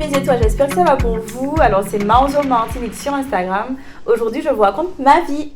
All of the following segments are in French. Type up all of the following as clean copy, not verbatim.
mes étoiles, j'espère que ça va pour vous. Alors c'est Marzo Martinique sur Instagram. Aujourd'hui je vous raconte ma vie.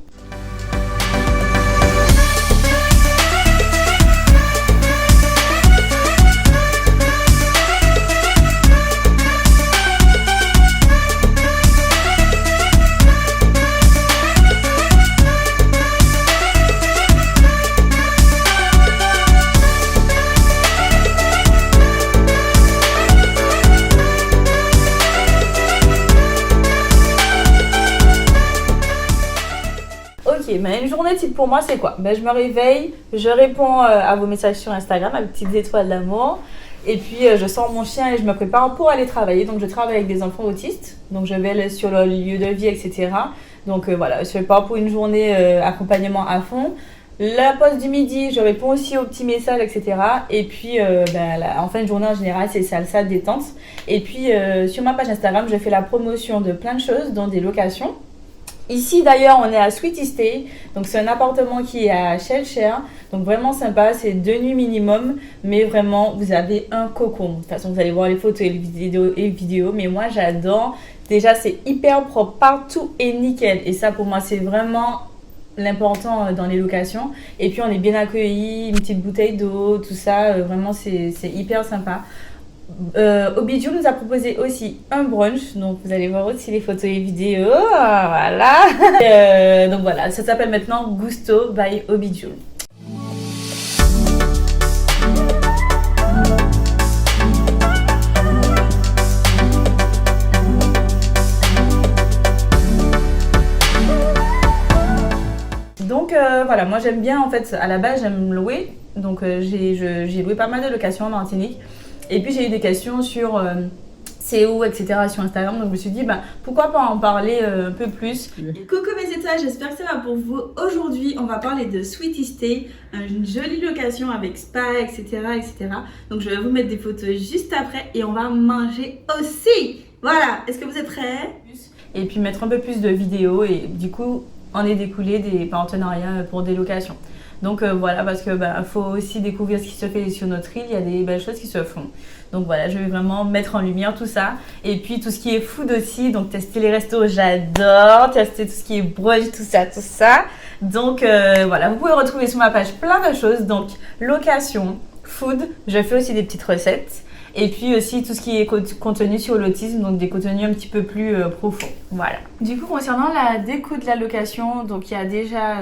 Ok, mais une journée type pour moi c'est quoi? Je me réveille, je réponds à vos messages sur Instagram avec petites étoiles d'amour. Et puis je sors mon chien et je me prépare pour aller travailler. Donc je travaille avec des enfants autistes. Donc je vais sur leur lieu de vie, etc. Donc voilà, je prépare pour une journée accompagnement à fond. La pause du midi, je réponds aussi aux petits messages, etc. Et puis en fin de journée en général, c'est salsa détente. Et puis sur ma page Instagram, je fais la promotion de plein de choses, dont des locations. Ici d'ailleurs on est à Sweetie Stay, donc c'est un appartement qui est à Shellshare, donc vraiment sympa, c'est 2 nuits minimum, mais vraiment vous avez un cocon. De toute façon vous allez voir les photos et les vidéos, mais moi j'adore, déjà c'est hyper propre, partout est nickel, et ça pour moi c'est vraiment l'important dans les locations. Et puis on est bien accueillis, une petite bouteille d'eau, tout ça, vraiment c'est hyper sympa. Obidiu nous a proposé aussi un brunch, donc vous allez voir aussi les photos et vidéos, voilà. Donc voilà, ça s'appelle maintenant Gusto by Obidiu. Donc voilà, moi j'aime bien en fait, à la base j'aime louer, donc j'ai loué pas mal de locations en Martinique. Et puis j'ai eu des questions sur c'est où, etc. sur Instagram. Donc je me suis dit, pourquoi pas en parler un peu plus. Coucou mes étoiles, j'espère que ça va pour vous. Aujourd'hui, on va parler de Sweetie Stay, une jolie location avec spa, etc., etc. Donc je vais vous mettre des photos juste après et on va manger aussi. Voilà, est-ce que vous êtes prêts? Et puis mettre un peu plus de vidéos et du coup, en est découlé des partenariats pour des locations. Donc voilà, parce que faut aussi découvrir ce qui se fait sur notre île, il y a des belles choses qui se font. Donc voilà, je vais vraiment mettre en lumière tout ça. Et puis tout ce qui est food aussi, donc tester les restos, j'adore. Tester tout ce qui est brunch, tout ça, tout ça. Donc voilà, vous pouvez retrouver sur ma page plein de choses. Donc location, food, je fais aussi des petites recettes. Et puis aussi tout ce qui est contenu sur l'autisme, donc des contenus un petit peu plus profonds. Voilà. Du coup, concernant la déco de la location, donc il y a déjà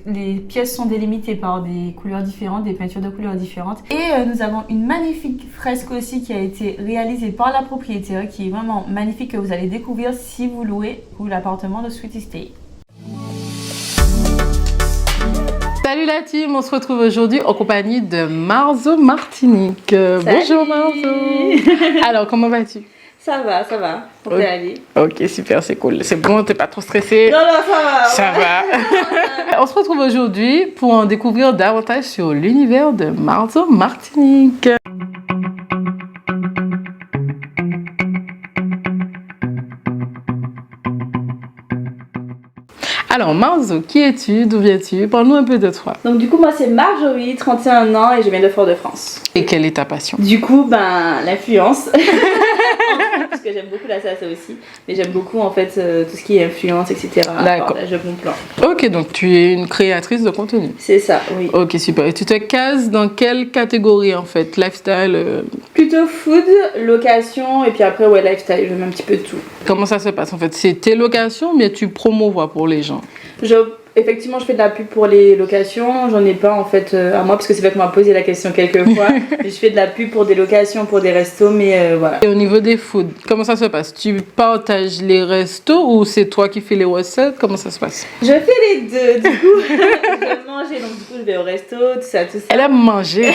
les pièces sont délimitées par des couleurs différentes, des peintures de couleurs différentes. Et nous avons une magnifique fresque aussi qui a été réalisée par la propriétaire, qui est vraiment magnifique, que vous allez découvrir si vous louez pour l'appartement de Sweetie Stay. Salut la team, on se retrouve aujourd'hui en compagnie de Marzo Martinique. Bonjour Marzo. Alors, comment vas-tu? Ça va, on peut aller. Ok, super, c'est cool. C'est bon, t'es pas trop stressée? Non, ça va. Ça va. On se retrouve aujourd'hui pour en découvrir davantage sur l'univers de Marzo Martinique. Alors Marzo, qui es-tu? D'où viens-tu? Parle-nous un peu de toi. Donc du coup moi c'est Marjorie, 31 ans et je viens de Fort-de-France. Et quelle est ta passion? Du coup l'influence. Parce que j'aime beaucoup la salsa aussi. Mais j'aime beaucoup en fait tout ce qui est influence, etc. D'accord. Je bon plan. Ok, donc tu es une créatrice de contenu. C'est ça, oui. Ok, super. Et tu te cases dans quelle catégorie en fait? Lifestyle Plutôt food, location et puis après lifestyle, je mets un petit peu de tout. Comment ça se passe en fait? C'est tes locations mais tu promouvois pour les gens? Effectivement, je fais de la pub pour les locations. J'en ai pas en fait à moi parce que c'est vrai qu'on m'a posé la question quelques fois. Je fais de la pub pour des locations, pour des restos, mais voilà. Et au niveau des foods, comment ça se passe? Tu partages les restos ou c'est toi qui fais les recettes? Comment ça se passe? Je fais les deux. Du coup, j'aime manger, donc du coup je vais au resto, tout ça. Elle aime manger.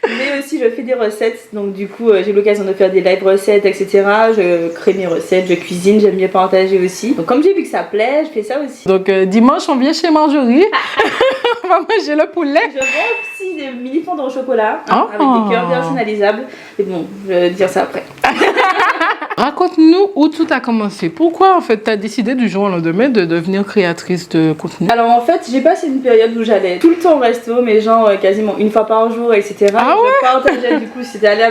Mais aussi je fais des recettes, donc du coup j'ai l'occasion de faire des live recettes, etc. Je crée mes recettes, je cuisine, j'aime bien partager aussi. Donc comme j'ai vu que ça plaît, je fais ça aussi. Donc dimanche on vient chez Marjorie, on va manger le poulet. Je vends aussi des mini fondants au chocolat avec des cœurs personnalisables. Et bon, je vais dire ça après. Raconte-nous où tout a commencé. Pourquoi, en fait, tu as décidé du jour au lendemain de devenir créatrice de contenu? Alors en fait, j'ai passé une période où j'allais tout le temps au resto, mais genre quasiment une fois par jour, etc. Ah Je partageais du coup, c'était allé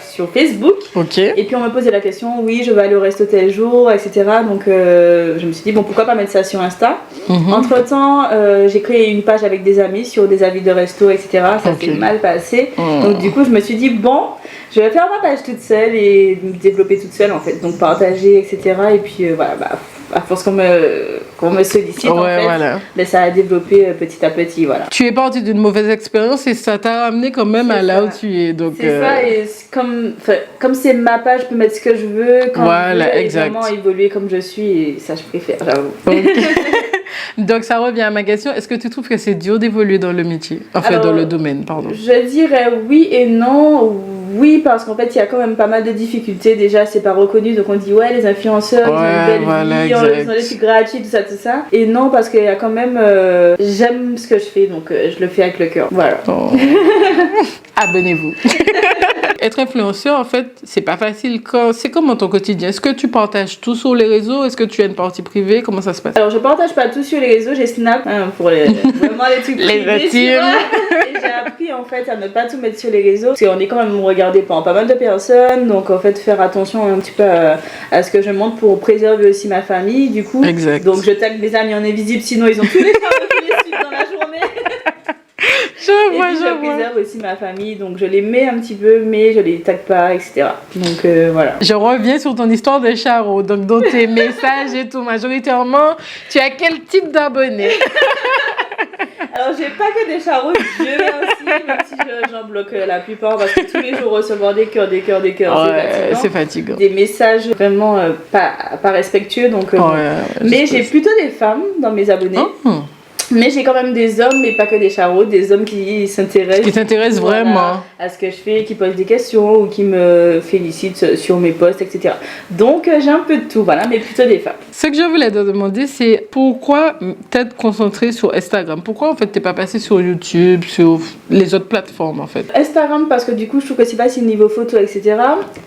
sur Facebook. Ok. Et puis on me posait la question, oui, je vais aller au resto tel jour, etc. Donc je me suis dit, bon, pourquoi pas mettre ça sur Insta. Entre temps, j'ai créé une page avec des amis sur des avis de resto, etc. Ça s'est mal passé. Donc du coup, je me suis dit, bon, je vais faire ma page toute seule et me développer toute seule en fait. Donc partager, etc. Et puis voilà, à force qu'on me sollicite, en fait, voilà. Ben, ça a développé petit à petit, voilà. Tu es partie d'une mauvaise expérience et ça t'a ramené quand même à là où tu es. Donc, c'est ça, et comme c'est ma page, je peux mettre ce que je veux, quand je veux, et vraiment évoluer comme je suis, et ça je préfère, j'avoue. Okay. Donc ça revient à ma question, est-ce que tu trouves que c'est dur d'évoluer dans le métier, enfin dans le domaine, pardon? Je dirais oui et non. Oui, parce qu'en fait, il y a quand même pas mal de difficultés. Déjà, c'est pas reconnu, donc on dit ouais, les influenceurs, ils ont une belle vie, ils ont des trucs gratuits, tout ça. Et non, parce qu'il y a quand même, j'aime ce que je fais, donc je le fais avec le cœur. Voilà. Oh. Abonnez-vous. Être influenceur, en fait, c'est pas facile. C'est comment ton quotidien? Est-ce que tu partages tout sur les réseaux? Est-ce que tu as une partie privée? Comment ça se passe? Alors, je partage pas tout sur les réseaux. J'ai Snap pour vraiment les trucs les privés. intimes. Et j'ai appris en fait à ne pas tout mettre sur les réseaux parce qu'on est quand même regardé par pas mal de personnes. Donc en fait, faire attention un petit peu à ce que je montre pour préserver aussi ma famille. Du coup, exact. Donc je tag mes amis en invisible, sinon ils ont tous les fameux tous les suites dans la journée. Je préserve aussi ma famille, donc je les mets un petit peu, mais je les tag pas, etc. Donc voilà. Je reviens sur ton histoire de Charo. Donc dans tes messages et tout, majoritairement, tu as quel type d'abonnés? Alors j'ai pas que des charros, je l'ai aussi, même si j'en bloque la plupart parce que tous les jours recevoir des cœurs, ouais, c'est fatigant. Des messages vraiment pas respectueux, donc. Mais j'ai plutôt des femmes dans mes abonnés. Mais j'ai quand même des hommes, mais pas que des charros, des hommes qui s'intéressent. Qui s'intéressent vraiment à ce que je fais, qui posent des questions ou qui me félicitent sur mes posts, etc. Donc j'ai un peu de tout, voilà, mais plutôt des femmes. Ce que je voulais te demander, c'est pourquoi t'être concentrée sur Instagram? Pourquoi en fait t'es pas passée sur YouTube, sur les autres plateformes en fait? Instagram parce que du coup je trouve que c'est facile niveau photo, etc.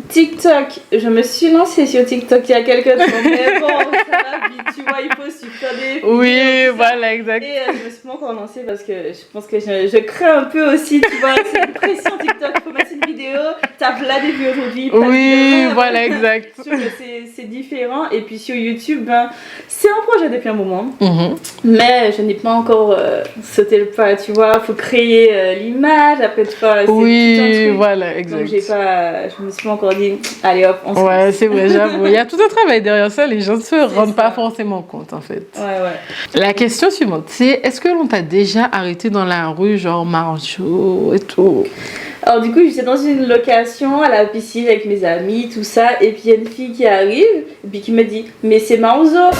TikTok, je me suis lancée sur TikTok il y a quelques temps, mais bon, ça va vite, tu vois, il faut suivre des vidéos. Oui, voilà, exact. Et je me suis pas encore lancée parce que je pense que je crains un peu aussi, tu vois, c'est une pression TikTok, faut mettre une vidéo, t'as plein de vues aujourd'hui. Oui, voilà, exact. Je trouve que c'est différent. Et puis sur YouTube, c'est un projet depuis un moment, mais je n'ai pas encore sauté le pas, tu vois, faut créer l'image, après tu vois, c'est tout un truc. Voilà, exact. Donc je me suis pas encore dit, allez hop, on se ouais, c'est vrai, j'avoue. Il y a tout un travail derrière ça, les gens ne se rendent pas forcément compte en fait. Ouais. La question suivante, c'est est-ce que l'on t'a déjà arrêté dans la rue, genre Marjo et tout? Alors du coup, j'étais dans une location à la piscine avec mes amis, tout ça, et puis il y a une fille qui arrive, et puis qui me dit, mais c'est Marzo.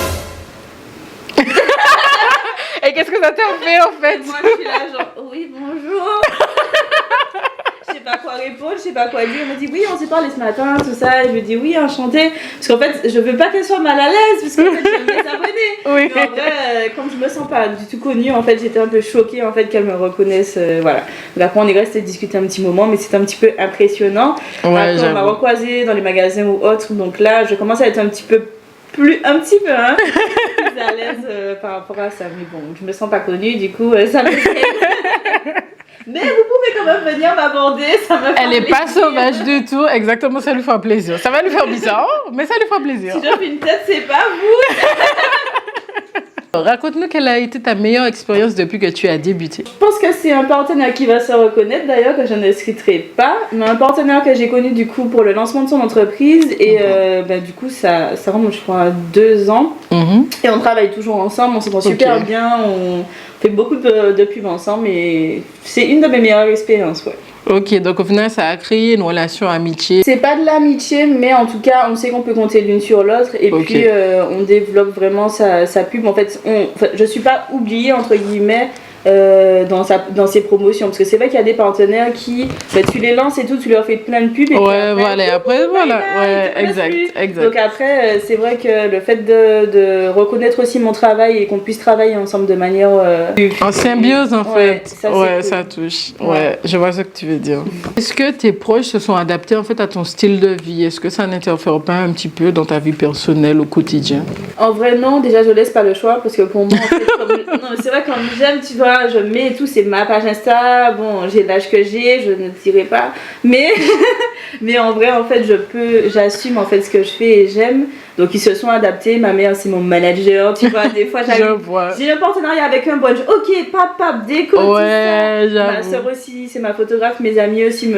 Et qu'est-ce que ça t'a fait en fait? Moi je suis là genre, oui bonjour. Je sais pas quoi répondre, je sais pas quoi dire. Elle me dit oui, on s'est parlé ce matin, tout ça. Et je lui dis oui, enchantée. Parce qu'en fait, je veux pas qu'elle soit mal à l'aise, parce qu'en fait, j'aime bien s'abonner. Oui. Mais en vrai, comme je me sens pas du tout connue, en fait, j'étais un peu choquée en fait qu'elle me reconnaisse. Voilà. Donc après, on est resté discuter un petit moment, mais c'était un petit peu impressionnant. Ouais, après, on m'a recroisé dans les magasins ou autres. Donc là, je commence à être un petit peu plus à l'aise par rapport à ça. Mais bon, je me sens pas connue, du coup, ça me fait. Mais vous pouvez quand même venir m'aborder, ça me fait Elle est pas sauvage du tout, exactement, ça lui fera plaisir. Ça va lui faire bizarre, mais ça lui fera plaisir. Si je fais une tête, c'est pas vous. Raconte-nous quelle a été ta meilleure expérience depuis que tu as débuté. Je pense que c'est un partenaire qui va se reconnaître d'ailleurs, que je ne citerai pas, mais un partenaire que j'ai connu du coup pour le lancement de son entreprise et du coup ça remonte je crois à 2 ans et on travaille toujours ensemble, on s'entend super bien, on fait beaucoup de pubs ensemble et c'est une de mes meilleures expériences, ouais. Ok, donc au final, ça a créé une relation amitié. C'est pas de l'amitié, mais en tout cas, on sait qu'on peut compter l'une sur l'autre. Et puis, on développe vraiment sa pub. En fait, je suis pas oubliée, entre guillemets, dans ses promotions. Parce que c'est vrai qu'il y a des partenaires qui, tu les lances et tout, tu leur fais plein de pubs. Et ouais, voilà. Et après, voilà. Ouais, exact. Donc après, c'est vrai que le fait de reconnaître aussi mon travail et qu'on puisse travailler ensemble de manière... en symbiose, en fait. Ça, ouais, cool. ça touche. Ouais, je vois ce que tu veux dire. Est-ce que tes proches se sont adaptés, en fait, à ton style de vie? Est-ce que ça n'interfère pas un petit peu dans ta vie personnelle au quotidien? En vrai, non. Déjà, je laisse pas le choix parce que pour moi, en fait, non, c'est vrai, quand j'aime, tu vois, je mets et tout, c'est ma page Insta. Bon, j'ai l'âge que j'ai, je ne dirai pas. Mais en vrai, en fait, j'assume en fait ce que je fais et j'aime. Donc, ils se sont adaptés. Ma mère, c'est mon manager. Tu vois, des fois, j'ai un partenariat avec un bon. Ok, pap, déco. Ouais, tout ça. Ma soeur aussi, c'est ma photographe. Mes amis aussi,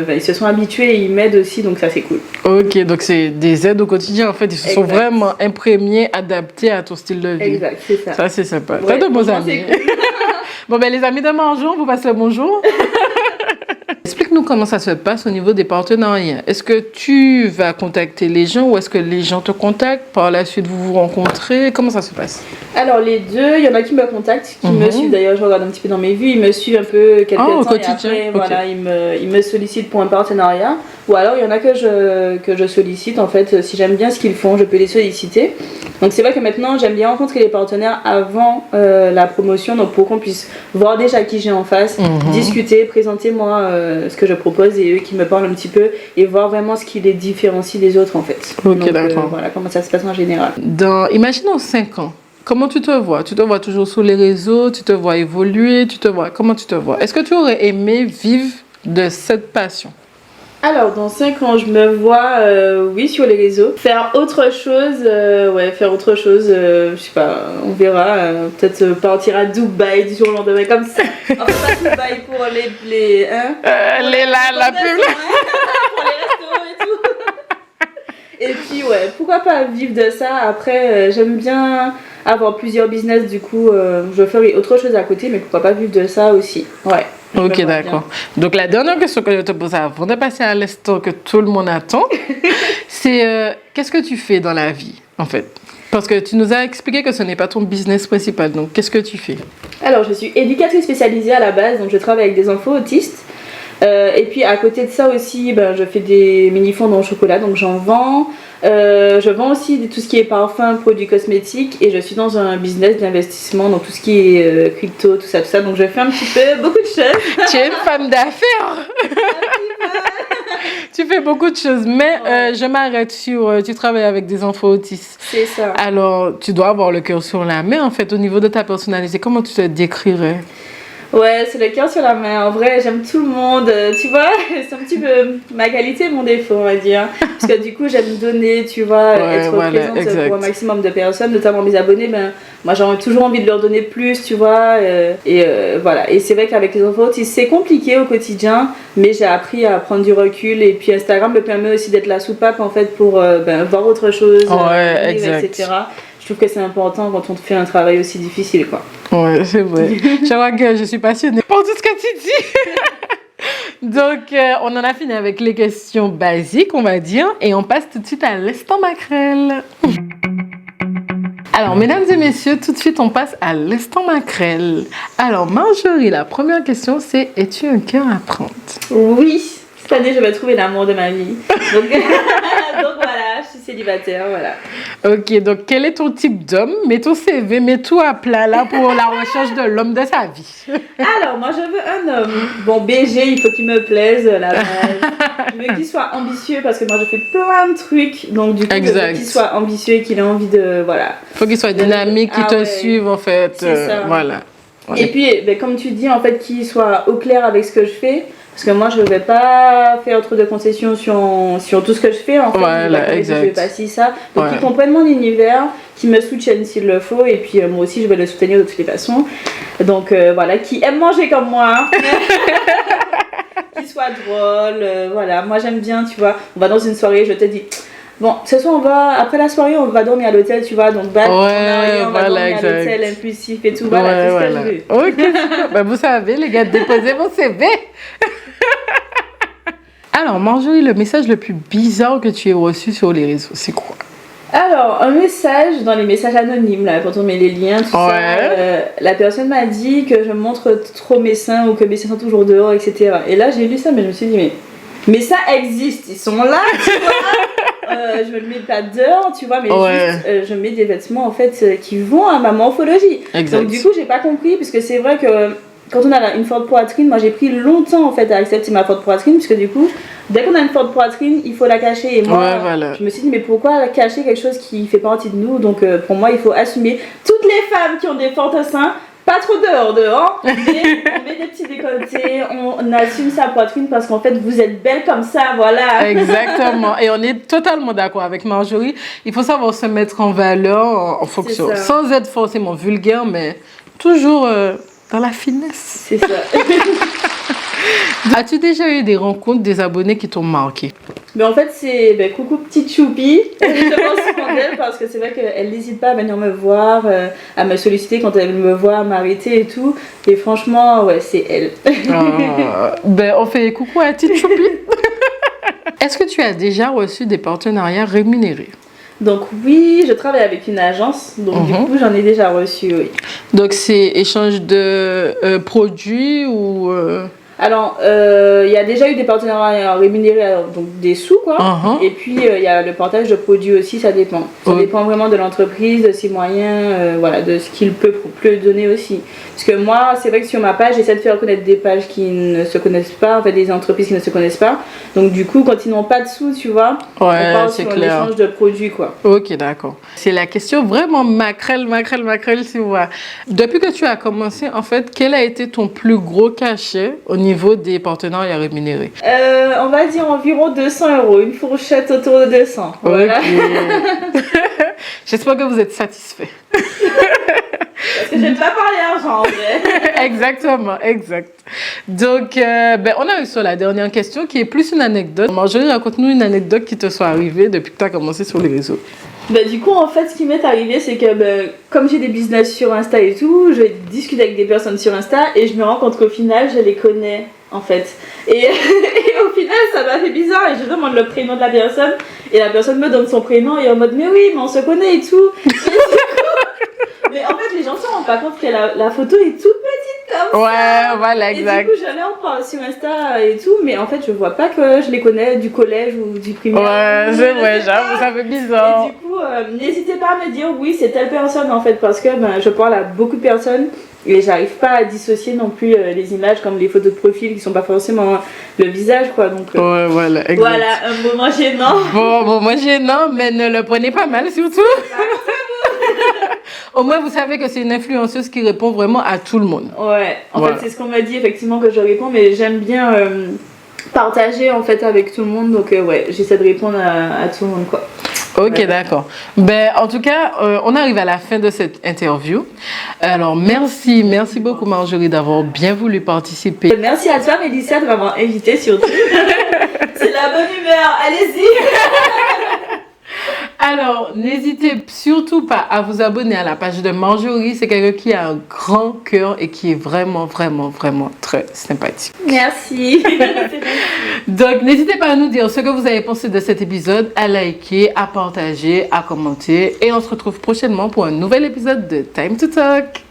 ils se sont habitués et ils m'aident aussi. Donc, ça, c'est cool. Ok, donc c'est des aides au quotidien. En fait, ils se sont vraiment imprégnés, adaptés à ton style de vie. Exact, c'est ça. Ça, c'est sympa. Ouais, t'as de beaux amis. Cool. Bon, ben, les amis de Mangeons, vous passez le bonjour. Explique-nous comment ça se passe au niveau des partenariats. Est-ce que tu vas contacter les gens ou est-ce que les gens te contactent? Par la suite, vous vous rencontrez? Comment ça se passe? Alors, les deux, il y en a qui me contactent, qui me suivent. D'ailleurs, je regarde un petit peu dans mes vues. Ils me suivent un peu quelques temps au quotidien. Et après, voilà, ils me sollicitent pour un partenariat. Ou alors, il y en a que je sollicite. En fait, si j'aime bien ce qu'ils font, je peux les solliciter. Donc, c'est vrai que maintenant, j'aime bien rencontrer les partenaires avant la promotion. Donc, pour qu'on puisse voir déjà qui j'ai en face, discuter, présenter moi ce que je propose et eux qui me parlent un petit peu et voir vraiment ce qui les différencie des autres en fait. Ok, donc, d'accord. Voilà comment ça se passe en général. Imaginons 5 ans. Comment tu te vois? Tu te vois toujours sur les réseaux? Tu te vois évoluer? Comment tu te vois? Est-ce que tu aurais aimé vivre de cette passion? Alors, dans 5 ans, je me vois, oui, sur les réseaux. Faire autre chose, je sais pas, on verra. Peut-être partir à Dubaï du jour au lendemain, comme ça. Enfin, pas Dubaï pour la pub. Pour les restos et tout. Et puis, ouais, pourquoi pas vivre de ça. Après, j'aime bien avoir plusieurs business, du coup, je ferai autre chose à côté, mais pourquoi pas vivre de ça aussi. Ouais. Ok, d'accord. Donc, la dernière question que je te pose avant de passer à l'instant que tout le monde attend, c'est qu'est-ce que tu fais dans la vie, en fait? Parce que tu nous as expliqué que ce n'est pas ton business principal. Donc, qu'est-ce que tu fais? Alors, je suis éducatrice spécialisée à la base. Donc, je travaille avec des enfants autistes. Et puis, à côté de ça aussi, je fais des mini-fondants au chocolat. Donc, j'en vends. Je vends aussi tout ce qui est parfum, produits cosmétiques et je suis dans un business d'investissement, donc tout ce qui est crypto, tout ça. Donc je fais un petit peu beaucoup de choses. Tu es une femme d'affaires. Tu fais beaucoup de choses, mais je m'arrête sur tu travailles avec des enfants autistes. C'est ça. Alors tu dois avoir le cœur sur la main en fait au niveau de ta personnalité. Comment tu te décrirais? Ouais, c'est le cœur sur la main. En vrai, j'aime tout le monde. Tu vois, c'est un petit peu ma qualité et mon défaut, on va dire. Parce que du coup, j'aime donner, tu vois, être présente pour un maximum de personnes, notamment mes abonnés. Moi, j'ai toujours envie de leur donner plus, tu vois. Voilà. Et c'est vrai qu'avec les enfants autistes, c'est compliqué au quotidien, mais j'ai appris à prendre du recul. Et puis, Instagram me permet aussi d'être la soupape, en fait, pour voir autre chose, etc. Je trouve que c'est important quand on fait un travail aussi difficile, quoi. Ouais, c'est vrai. Je vois que je suis passionnée par tout ce que tu dis. Donc, on en a fini avec les questions basiques, on va dire, et on passe tout de suite à l'instant maquerelle. Alors, mesdames et messieurs, tout de suite, on passe à l'instant maquerelle. Alors, Marjorie, la première question, c'est: es-tu un cœur à prendre? Oui, cette année, je vais trouver l'amour de ma vie. Donc voilà, je suis célibataire, voilà. Ok, donc quel est ton type d'homme? Mets ton CV, mets tout à plat là pour la recherche de l'homme de sa vie. Alors, moi, je veux un homme. Bon, BG, il faut qu'il me plaise, la base. Je veux qu'il soit ambitieux parce que moi, je fais plein de trucs. Donc, du coup, je veux qu'il soit ambitieux et qu'il ait envie de. Voilà. Il faut qu'il soit dynamique, qu'il te suive en fait. C'est ça. Voilà. Et puis, comme tu dis, en fait, qu'il soit au clair avec ce que je fais. Parce que moi, je ne vais pas faire trop de concessions sur tout ce que je fais. En fait, voilà, exact. Je ne fais pas si ça. Donc, qu'ils comprennent mon univers, qu'ils me soutiennent s'il le faut. Et puis, moi aussi, je vais le soutenir de toutes les façons. Donc, voilà, qui aime manger comme moi. Qui soit drôle. Voilà, moi, j'aime bien, tu vois. On va dans une soirée, je te dis... Bon, ce soir, après la soirée, on va dormir à l'hôtel, tu vois, donc on va dormir à l'hôtel impulsif et tout, voilà, c'est ce que je veux. Ok, vous savez, les gars, déposez vos CV. Alors, Marjorie, le message le plus bizarre que tu aies reçu sur les réseaux, c'est quoi? Alors, un message dans les messages anonymes, là, quand on met les liens, tout ça, la personne m'a dit que je montre trop mes seins ou que mes seins sont toujours dehors, etc. Et là, j'ai lu ça, mais je me suis dit, mais ça existe, ils sont là, tu vois. Je me le mets pas dehors, tu vois, mais juste, je mets des vêtements, en fait, qui vont à ma morphologie. Exact. Donc, du coup, j'ai pas compris, parce que c'est vrai que quand on a une forte poitrine, moi j'ai pris longtemps en fait à accepter ma forte poitrine, puisque du coup, dès qu'on a une forte poitrine, il faut la cacher. Et moi, je me suis dit, mais pourquoi cacher quelque chose qui fait partie de nous? Donc pour moi, il faut assumer. Toutes les femmes qui ont des fortes seins, pas trop dehors, mais on met des petits décolletés, on assume sa poitrine parce qu'en fait, vous êtes belle comme ça, voilà. Exactement. Et on est totalement d'accord avec Marjorie. Il faut savoir se mettre en valeur en fonction, sans être forcément vulgaire, mais toujours dans la finesse. C'est ça. As-tu déjà eu des rencontres des abonnés qui t'ont marqué? Mais en fait, c'est coucou petite Choupi. Je pense souvent d'elle parce que c'est vrai qu'elle n'hésite pas à venir me voir, à me solliciter quand elle me voit, à m'arrêter et tout. Et franchement, ouais, c'est elle. On fait coucou à petite Choupi. Est-ce que tu as déjà reçu des partenariats rémunérés? Donc oui, je travaille avec une agence, donc du coup j'en ai déjà reçu, oui. Donc c'est échange de produits ou... Alors, il y a déjà eu des partenariats rémunérés, donc des sous, quoi. Et puis, il y a le partage de produits aussi, ça dépend. Ça dépend vraiment de l'entreprise, de ses moyens, voilà, de ce qu'il peut donner aussi. Parce que moi, c'est vrai que sur ma page, j'essaie de faire connaître des pages qui ne se connaissent pas, en fait, des entreprises qui ne se connaissent pas. Donc, du coup, quand ils n'ont pas de sous, tu vois, on parle sur l'échange de produits, quoi. Ok, d'accord. C'est la question vraiment maquerelle, tu vois. Depuis que tu as commencé, en fait, quel a été ton plus gros cachet au niveau des partenariats rémunérés? On va dire environ 200 €, une fourchette autour de 200. Voilà. Okay. J'espère que vous êtes satisfait. Parce que j'aime pas parler argent en vrai. Exactement, exact. Donc, on arrive sur la dernière question qui est plus une anecdote. Marjorie, raconte-nous une anecdote qui te soit arrivée depuis que tu as commencé sur les réseaux. Du coup, en fait, ce qui m'est arrivé, c'est que comme j'ai des business sur Insta et tout, je discute avec des personnes sur Insta et je me rends compte qu'au final, je les connais, en fait. Et au final, ça m'a fait bizarre et je demande le prénom de la personne et la personne me donne son prénom et en mode, mais oui, mais on se connaît et tout. Mais en fait, les gens ne se rendent pas compte que la photo est toute petite comme ça. Ouais, voilà, exact. Et du coup, j'allais en parler sur Insta et tout, mais en fait, je vois pas que je les connais du collège ou du primaire. Ouais, c'est vrai, j'avoue, ça fait bizarre. Et du coup, n'hésitez pas à me dire, oui, c'est telle personne en fait, parce que je parle à beaucoup de personnes et j'arrive pas à dissocier non plus les images comme les photos de profil qui sont pas forcément le visage, quoi. Donc, ouais, voilà, exact. Voilà, un moment gênant. Bon, moment gênant, mais ne le prenez pas mal surtout. Au moins, vous savez que c'est une influenceuse qui répond vraiment à tout le monde. Ouais, en fait, c'est ce qu'on m'a dit effectivement que je réponds, mais j'aime bien partager en fait avec tout le monde, donc ouais, j'essaie de répondre à tout le monde, quoi. Ok, d'accord. En tout cas, on arrive à la fin de cette interview. Alors, merci beaucoup Marjorie d'avoir bien voulu participer. Merci à toi Mélissa de m'avoir invitée surtout. C'est la bonne humeur, allez-y. Alors, n'hésitez surtout pas à vous abonner à la page de Marjorie. C'est quelqu'un qui a un grand cœur et qui est vraiment très sympathique. Merci. Donc, n'hésitez pas à nous dire ce que vous avez pensé de cet épisode, à liker, à partager, à commenter. Et on se retrouve prochainement pour un nouvel épisode de Time to Talk.